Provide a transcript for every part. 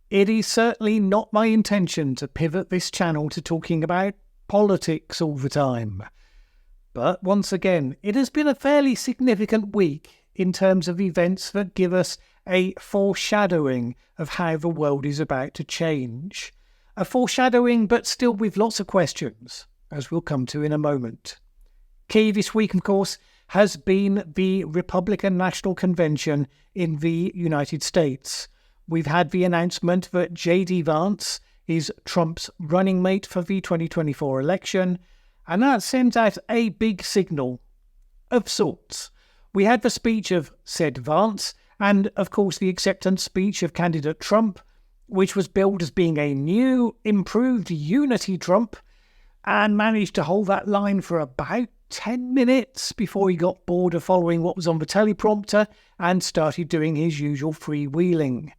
It is certainly not my intention to pivot this channel to talking about politics all the time. But once again, it has been a fairly significant week in terms of events that give us a foreshadowing of how the world is about to change. A foreshadowing, but still with lots of questions, as we'll come to in a moment. Key this week, of course, has been the Republican National Convention in the United States. We've had the announcement that JD Vance is Trump's running mate for the 2024 election, and that sends out a big signal of sorts. We had the speech of said Vance, and of course the acceptance speech of candidate Trump, which was billed as being a new, improved unity Trump, and managed to hold that line for about 10 minutes before he got bored of following what was on the teleprompter and started doing his usual freewheeling.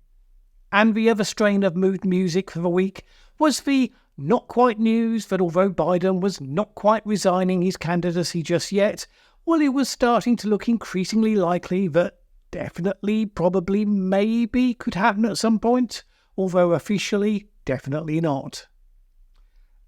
And the other strain of mood music for the week was the not quite news that although Biden was not quite resigning his candidacy just yet, well, it was starting to look increasingly likely that definitely, probably, maybe could happen at some point, although officially, definitely not.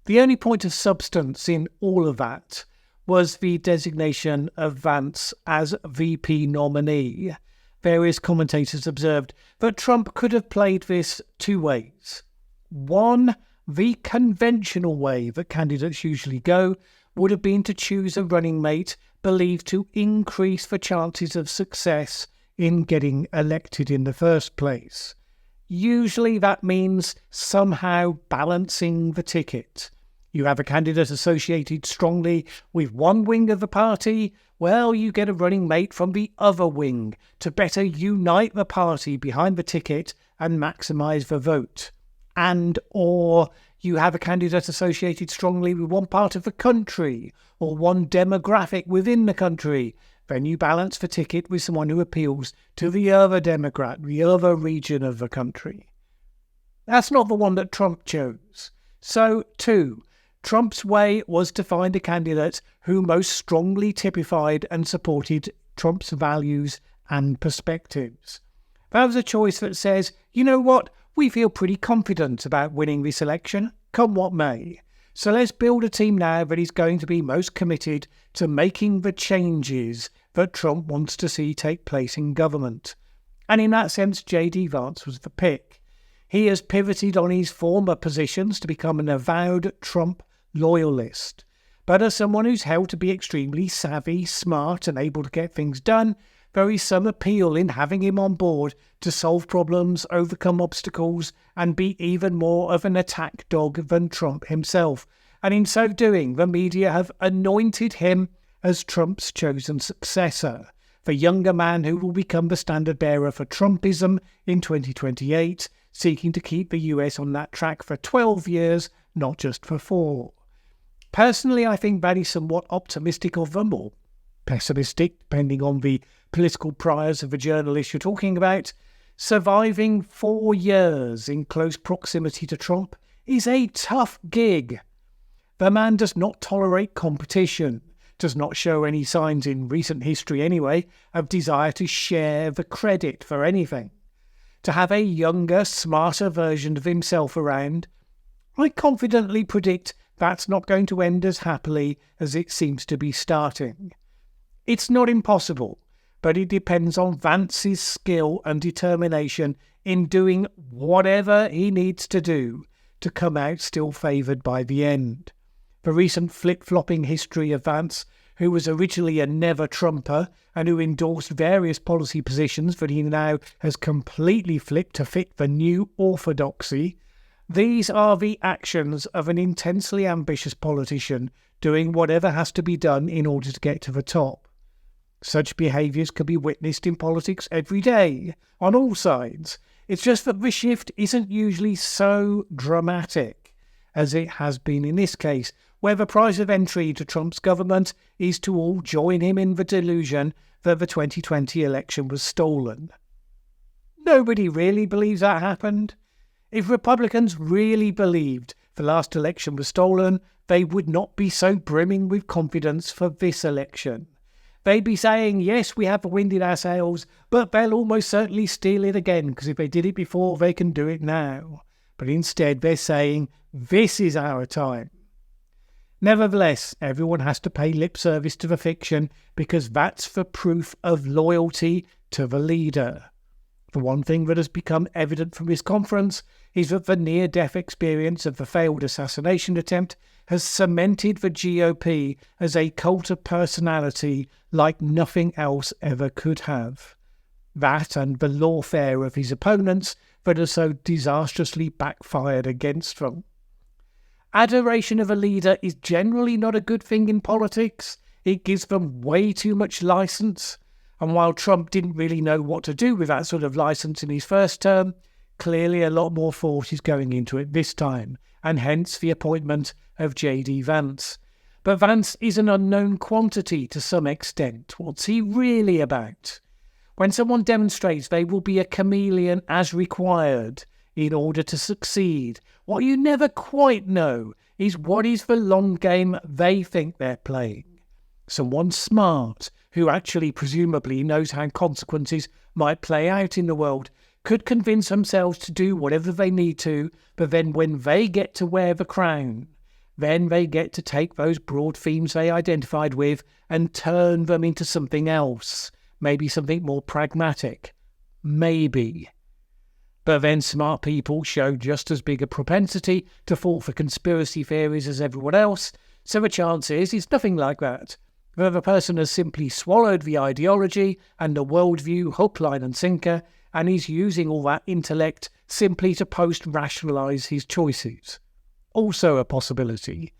The only point of substance in all of that was the designation of Vance as VP nominee. Various commentators observed that Trump could have played this two ways. One, the conventional way that candidates usually go would have been to choose a running mate believed to increase the chances of success in getting elected in the first place. Usually that means somehow balancing the ticket. You have a candidate associated strongly with one wing of the party, well, you get a running mate from the other wing to better unite the party behind the ticket and maximise the vote. Or you have a candidate associated strongly with one part of the country or one demographic within the country. Then you balance the ticket with someone who appeals to the other demographic, the other region of the country. That's not the one that Trump chose. So, two, Trump's way was to find a candidate who most strongly typified and supported Trump's values and perspectives. That was a choice that says, you know what, we feel pretty confident about winning this election, come what may. So let's build a team now that is going to be most committed to making the changes that Trump wants to see take place in government. And in that sense, JD Vance was the pick. He has pivoted on his former positions to become an avowed Trump loyalist. But as someone who's held to be extremely savvy, smart and able to get things done, there is some appeal in having him on board to solve problems, overcome obstacles, and be even more of an attack dog than Trump himself. And in so doing, the media have anointed him as Trump's chosen successor, the younger man who will become the standard bearer for Trumpism in 2028, seeking to keep the US on that track for 12 years, not just for 4. Personally, I think that is somewhat optimistic of them, or pessimistic, depending on the political priors of the journalist you're talking about. Surviving 4 years in close proximity to Trump is a tough gig. The man does not tolerate competition, does not show any signs in recent history anyway of desire to share the credit for anything. To have a younger, smarter version of himself around, I confidently predict that's not going to end as happily as it seems to be starting. It's not impossible, but it depends on Vance's skill and determination in doing whatever he needs to do to come out still favoured by the end. The recent flip-flopping history of Vance, who was originally a never-Trumper and who endorsed various policy positions that he now has completely flipped to fit the new orthodoxy, these are the actions of an intensely ambitious politician doing whatever has to be done in order to get to the top. Such behaviours can be witnessed in politics every day, on all sides. It's just that the shift isn't usually so dramatic as it has been in this case, where the price of entry to Trump's government is to all join him in the delusion that the 2020 election was stolen. Nobody really believes that happened. If Republicans really believed the last election was stolen, they would not be so brimming with confidence for this election. they'd be saying, yes, we have the wind in our sails, but they'll almost certainly steal it again, because if they did it before, they can do it now. But instead, they're saying, this is our time. Nevertheless, everyone has to pay lip service to the fiction, because that's the proof of loyalty to the leader. The one thing that has become evident from this conference is that the near-death experience of the failed assassination attempt has cemented the GOP as a cult of personality like nothing else ever could have. That and the lawfare of his opponents that has so disastrously backfired against them. Adoration of a leader is generally not a good thing in politics. It gives them way too much license. And while Trump didn't really know what to do with that sort of license in his first term, clearly a lot more thought is going into it this time, and hence the appointment of JD Vance. But Vance is an unknown quantity to some extent. What's he really about? When someone demonstrates they will be a chameleon as required in order to succeed, what you never quite know is what is the long game they think they're playing. Someone smart, who actually presumably knows how consequences might play out in the world, could convince themselves to do whatever they need to, but then when they get to wear the crown, then they get to take those broad themes they identified with and turn them into something else, maybe something more pragmatic. Maybe. But then smart people show just as big a propensity to fall for conspiracy theories as everyone else, so the chance is it's nothing like that. Where the person has simply swallowed the ideology and the worldview hook, line and sinker, and is using all that intellect simply to post-rationalise his choices. Also a possibility.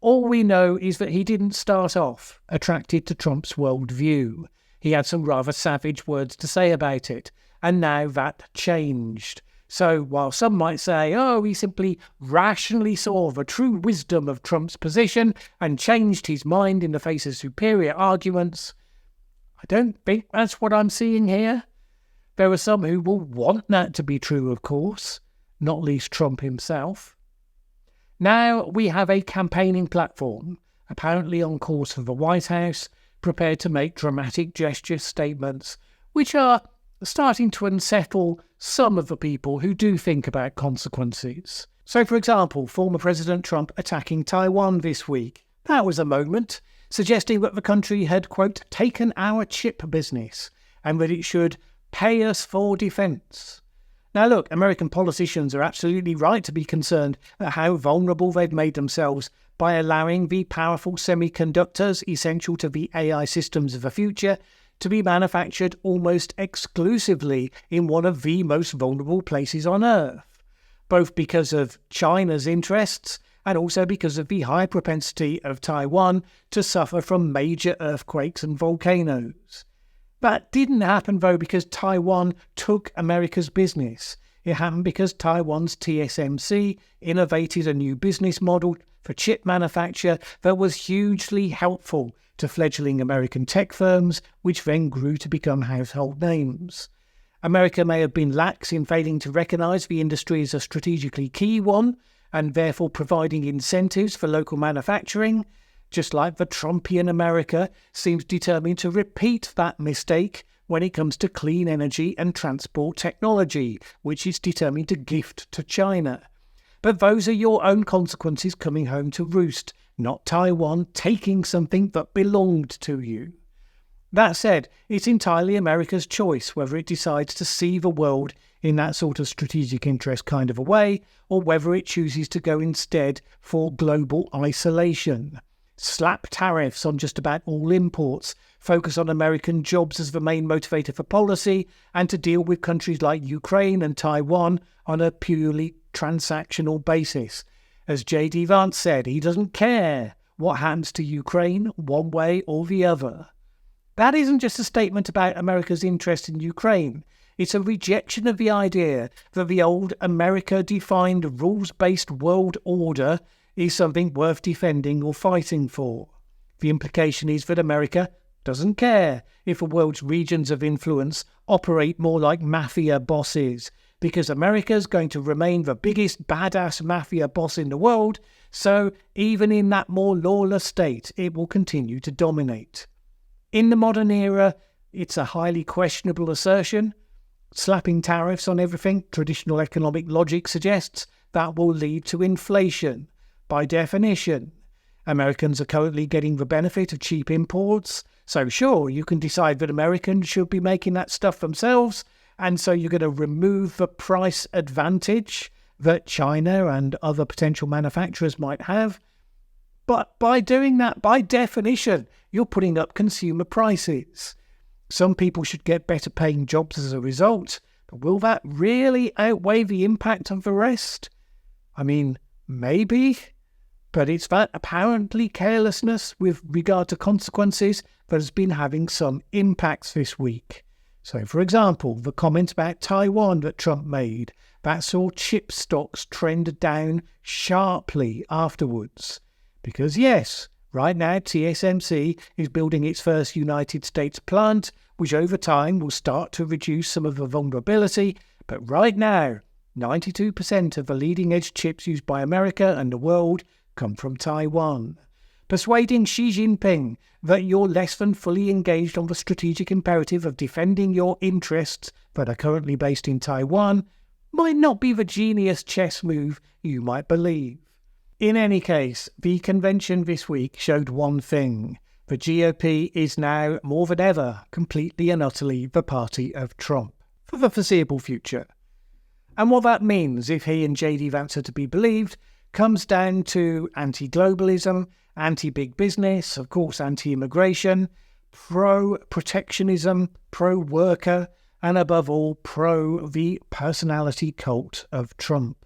All we know is that he didn't start off attracted to Trump's worldview. He had some rather savage words to say about it, and now that changed. So while some might say, oh, he simply rationally saw the true wisdom of Trump's position and changed his mind in the face of superior arguments, I don't think that's what I'm seeing here. There are some who will want that to be true, of course, not least Trump himself. Now we have a campaigning platform, apparently on course for the White House, prepared to make dramatic gesture statements, which are starting to unsettle some of the people who do think about consequences. So, for example, former President Trump attacking Taiwan this week. That was a moment, suggesting that the country had, quote, taken our chip business, and that it should pay us for defence. Now look, American politicians are absolutely right to be concerned at how vulnerable they've made themselves by allowing the powerful semiconductors essential to the AI systems of the future to be manufactured almost exclusively in one of the most vulnerable places on Earth, both because of China's interests and also because of the high propensity of Taiwan to suffer from major earthquakes and volcanoes. That didn't happen, though, because Taiwan took America's business. It happened because Taiwan's TSMC innovated a new business model for chip manufacture that was hugely helpful to fledgling American tech firms, which then grew to become household names. America may have been lax in failing to recognise the industry as a strategically key one, and therefore providing incentives for local manufacturing, just like the Trumpian America seems determined to repeat that mistake when it comes to clean energy and transport technology, which it's determined to gift to China. But those are your own consequences coming home to roost, not Taiwan taking something that belonged to you. That said, it's entirely America's choice whether it decides to see the world in that sort of strategic interest kind of a way, or whether it chooses to go instead for global isolation. Slap tariffs on just about all imports, focus on American jobs as the main motivator for policy, and to deal with countries like Ukraine and Taiwan on a purely transactional basis. As JD Vance said, he doesn't care what happens to Ukraine one way or the other. That isn't just a statement about America's interest in Ukraine. It's a rejection of the idea that the old America-defined rules-based world order is something worth defending or fighting for. The implication is that America doesn't care if the world's regions of influence operate more like mafia bosses, because America's going to remain the biggest badass mafia boss in the world, so even in that more lawless state, it will continue to dominate. In the modern era, it's a highly questionable assertion. Slapping tariffs on everything, traditional economic logic suggests that will lead to inflation. By definition, Americans are currently getting the benefit of cheap imports. So sure, you can decide that Americans should be making that stuff themselves, and so you're going to remove the price advantage that China and other potential manufacturers might have. But by doing that, by definition, you're putting up consumer prices. Some people should get better paying jobs as a result, but will that really outweigh the impact of the rest? I mean, maybe, but it's that apparently carelessness with regard to consequences that has been having some impacts this week. So, for example, the comment about Taiwan that Trump made, that saw chip stocks trend down sharply afterwards. Because yes, right now TSMC is building its first United States plant, which over time will start to reduce some of the vulnerability, but right now, 92% of the leading-edge chips used by America and the world come from Taiwan. Persuading Xi Jinping that you're less than fully engaged on the strategic imperative of defending your interests that are currently based in Taiwan might not be the genius chess move you might believe. In any case, the convention this week showed one thing. The GOP is now, more than ever, completely and utterly the party of Trump for the foreseeable future. And what that means, if he and JD Vance are to be believed, comes down to anti-globalism, anti-big business, of course anti-immigration, pro-protectionism, pro-worker, and above all, pro the personality cult of Trump.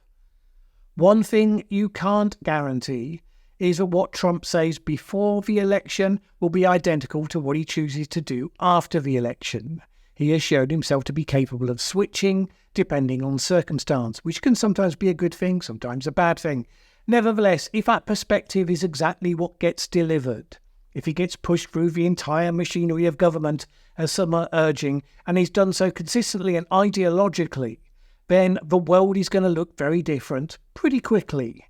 One thing you can't guarantee is that what Trump says before the election will be identical to what he chooses to do after the election. He has shown himself to be capable of switching depending on circumstance, which can sometimes be a good thing, sometimes a bad thing. Nevertheless, if that perspective is exactly what gets delivered, if he gets pushed through the entire machinery of government, as some are urging, and he's done so consistently and ideologically, then the world is going to look very different pretty quickly.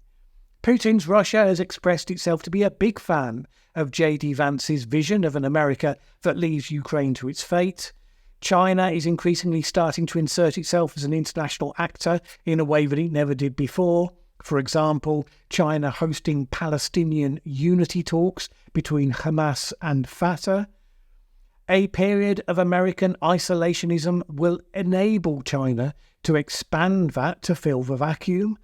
Putin's Russia has expressed itself to be a big fan of JD Vance's vision of an America that leaves Ukraine to its fate. China is increasingly starting to insert itself as an international actor in a way that it never did before. For example, China hosting Palestinian unity talks between Hamas and Fatah. A period of American isolationism will enable China to expand that to fill the vacuum,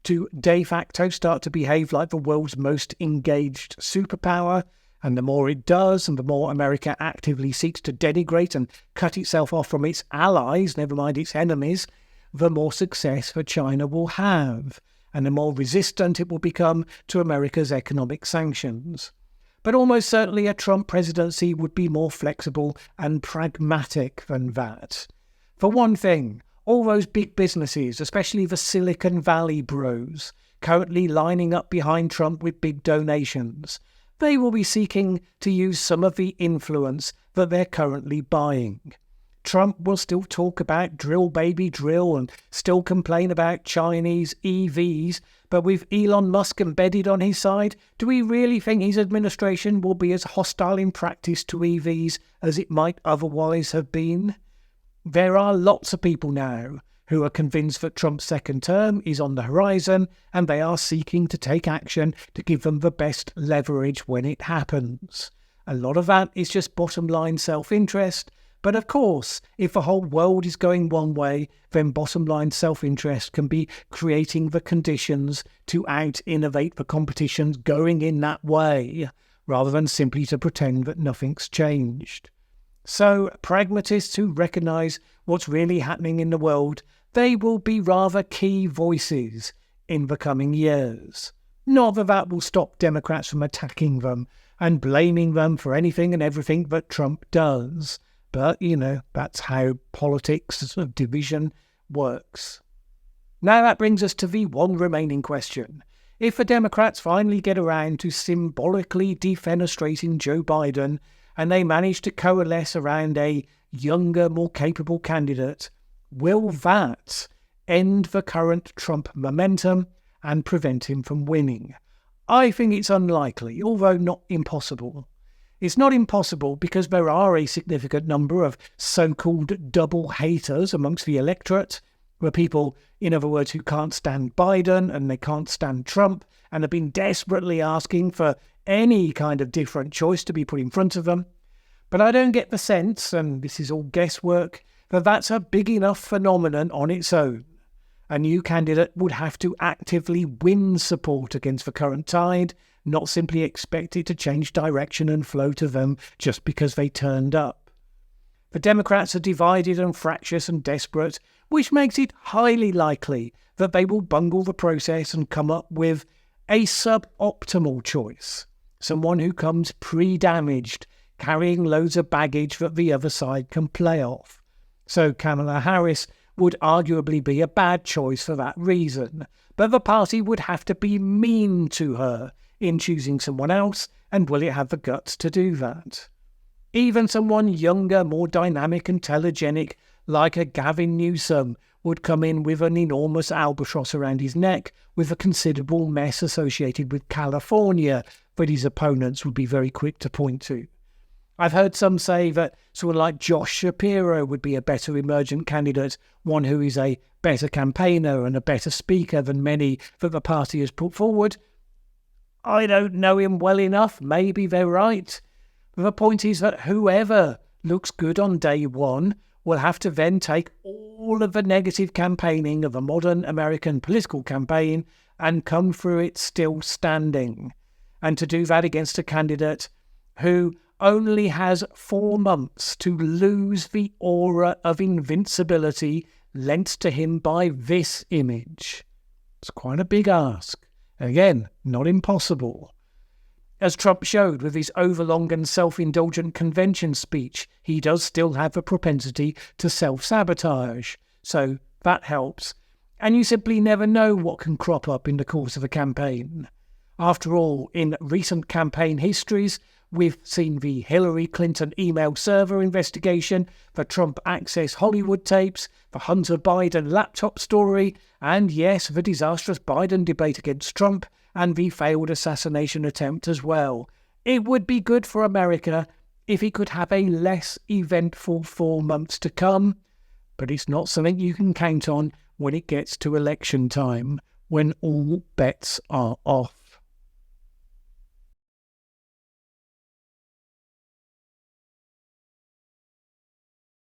to de facto start to behave like the world's most engaged superpower, and the more it does, and the more America actively seeks to denigrate and cut itself off from its allies, never mind its enemies, the more success that China will have, and the more resistant it will become to America's economic sanctions. But almost certainly a Trump presidency would be more flexible and pragmatic than that. For one thing, all those big businesses, especially the Silicon Valley bros, currently lining up behind Trump with big donations, they will be seeking to use some of the influence that they're currently buying. Trump will still talk about drill baby drill and still complain about Chinese EVs, but with Elon Musk embedded on his side, do we really think his administration will be as hostile in practice to EVs as it might otherwise have been? There are lots of people now who are convinced that Trump's second term is on the horizon, and they are seeking to take action to give them the best leverage when it happens. A lot of that is just bottom line self-interest, but of course, if the whole world is going one way, then bottom line self-interest can be creating the conditions to out-innovate the competitions going in that way, rather than simply to pretend that nothing's changed. So, pragmatists who recognise what's really happening in the world, they will be rather key voices in the coming years. Not that that will stop Democrats from attacking them and blaming them for anything and everything that Trump does. But, that's how politics of division works. Now that brings us to the one remaining question. If the Democrats finally get around to symbolically defenestrating Joe Biden, and they manage to coalesce around a younger, more capable candidate, will that end the current Trump momentum and prevent him from winning? I think it's unlikely, although not impossible. It's not impossible because there are a significant number of so-called double haters amongst the electorate, where people, in other words, who can't stand Biden and they can't stand Trump and have been desperately asking for any kind of different choice to be put in front of them. But I don't get the sense, and this is all guesswork, that that's a big enough phenomenon on its own. A new candidate would have to actively win support against the current tide, not simply expect it to change direction and flow to them just because they turned up. The Democrats are divided and fractious and desperate, which makes it highly likely that they will bungle the process and come up with a suboptimal choice, someone who comes pre-damaged, carrying loads of baggage that the other side can play off. So Kamala Harris would arguably be a bad choice for that reason, but the party would have to be mean to her in choosing someone else, and will it have the guts to do that? Even someone younger, more dynamic and telegenic, like a Gavin Newsom, would come in with an enormous albatross around his neck, with a considerable mess associated with California that his opponents would be very quick to point to. I've heard some say that sort of like Josh Shapiro would be a better emergent candidate, one who is a better campaigner and a better speaker than many that the party has put forward. I don't know him well enough, maybe they're right. But the point is that whoever looks good on day one will have to then take all of the negative campaigning of a modern American political campaign and come through it still standing. And to do that against a candidate who only has 4 months to lose the aura of invincibility lent to him by this image. It's quite a big ask. Again, not impossible. As Trump showed with his overlong and self-indulgent convention speech, he does still have a propensity to self-sabotage. So that helps. And you simply never know what can crop up in the course of a campaign. After all, in recent campaign histories, we've seen the Hillary Clinton email server investigation, the Trump Access Hollywood tapes, the Hunter Biden laptop story, and yes, the disastrous Biden debate against Trump, and the failed assassination attempt as well. It would be good for America if it could have a less eventful 4 months to come, but it's not something you can count on when it gets to election time, when all bets are off.